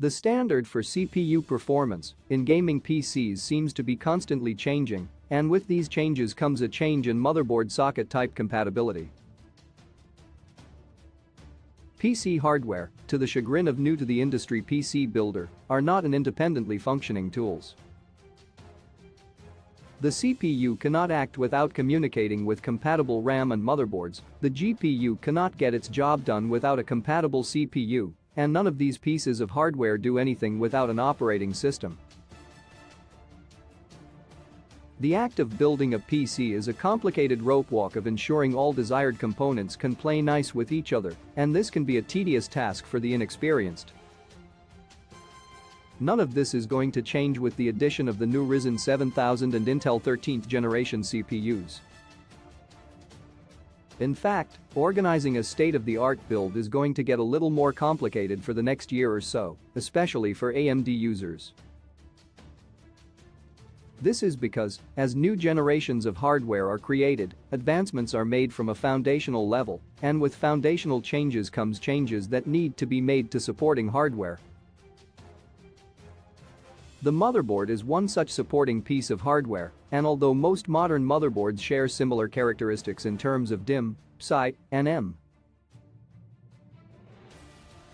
The standard for CPU performance in gaming PCs seems to be constantly changing, and with these changes comes a change in motherboard socket type compatibility. PC hardware, to the chagrin of new-to-the-industry PC builder, are not an independently functioning tools. The CPU cannot act without communicating with compatible RAM and motherboards, the GPU cannot get its job done without a compatible CPU, and none of these pieces of hardware do anything without an operating system. The act of building a PC is a complicated rope walk of ensuring all desired components can play nice with each other, and this can be a tedious task for the inexperienced. None of this is going to change with the addition of the new Ryzen 7000 and Intel 13th generation CPUs. In fact, organizing a state-of-the-art build is going to get a little more complicated for the next year or so, especially for AMD users. This is because, as new generations of hardware are created, advancements are made from a foundational level, and with foundational changes comes changes that need to be made to supporting hardware. The motherboard is one such supporting piece of hardware, and although most modern motherboards share similar characteristics in terms of DIMM, PSI, and M.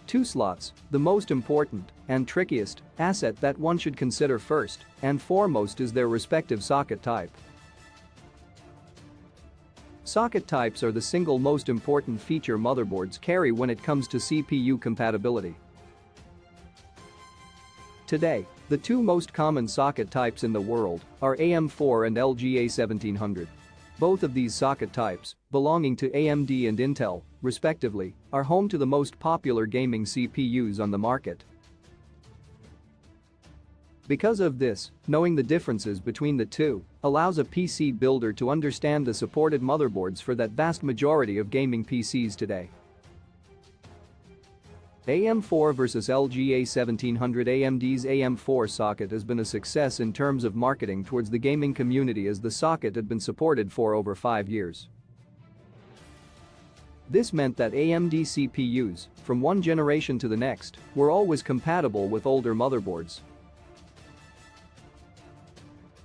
2 slots, the most important and trickiest asset that one should consider first and foremost is their respective socket type. Socket types are the single most important feature motherboards carry when it comes to CPU compatibility. Today, the two most common socket types in the world are AM4 and LGA1700. Both of these socket types, belonging to AMD and Intel, respectively, are home to the most popular gaming CPUs on the market. Because of this, knowing the differences between the two allows a PC builder to understand the supported motherboards for that vast majority of gaming PCs today. AM4 versus LGA1700. AMD's AM4 socket has been a success in terms of marketing towards the gaming community as the socket had been supported for over 5 years. This meant that AMD CPUs, from one generation to the next, were always compatible with older motherboards.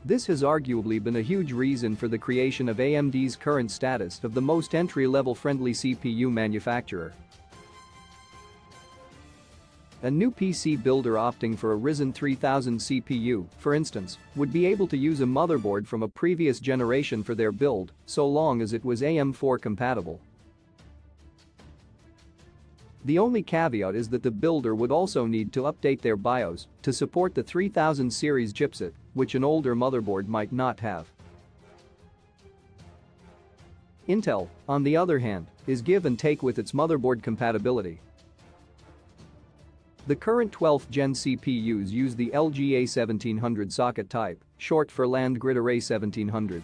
This has arguably been a huge reason for the creation of AMD's current status of the most entry-level friendly CPU manufacturer. A new PC builder opting for a Ryzen 3000 CPU, for instance, would be able to use a motherboard from a previous generation for their build, so long as it was AM4 compatible. The only caveat is that the builder would also need to update their BIOS to support the 3000 series chipset, which an older motherboard might not have. Intel, on the other hand, is give and take with its motherboard compatibility. The current 12th gen CPUs use the LGA1700 socket type, short for Land Grid Array 1700.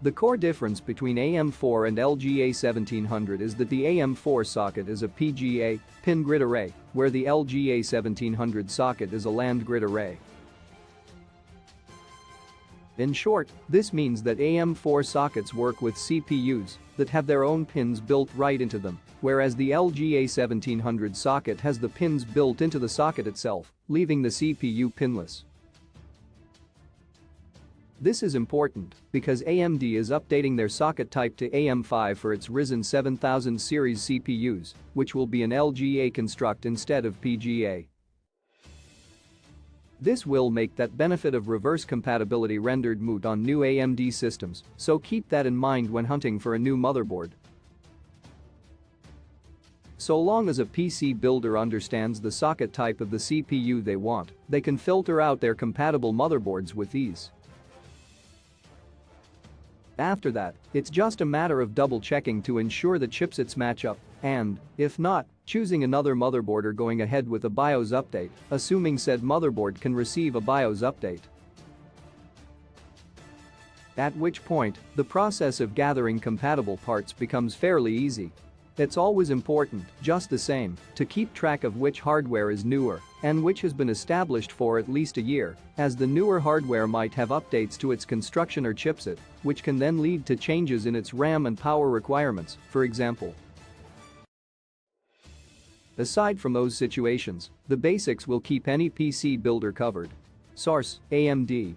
The core difference between AM4 and LGA1700 is that the AM4 socket is a PGA, pin grid array, where the LGA1700 socket is a land grid array. In short, this means that AM4 sockets work with CPUs that have their own pins built right into them, whereas the LGA1700 socket has the pins built into the socket itself, leaving the CPU pinless. This is important because AMD is updating their socket type to AM5 for its Ryzen 7000 series CPUs, which will be an LGA construct instead of PGA. This will make that benefit of reverse compatibility rendered moot on new AMD systems, so keep that in mind when hunting for a new motherboard. So long as a PC builder understands the socket type of the CPU they want, they can filter out their compatible motherboards with ease. After that, it's just a matter of double-checking to ensure the chipsets match up, and, if not, choosing another motherboard or going ahead with a BIOS update, assuming said motherboard can receive a BIOS update. At which point, the process of gathering compatible parts becomes fairly easy. It's always important, just the same, to keep track of which hardware is newer and which has been established for at least a year, as the newer hardware might have updates to its construction or chipset, which can then lead to changes in its RAM and power requirements, for example. Aside from those situations, the basics will keep any PC builder covered. Source: AMD.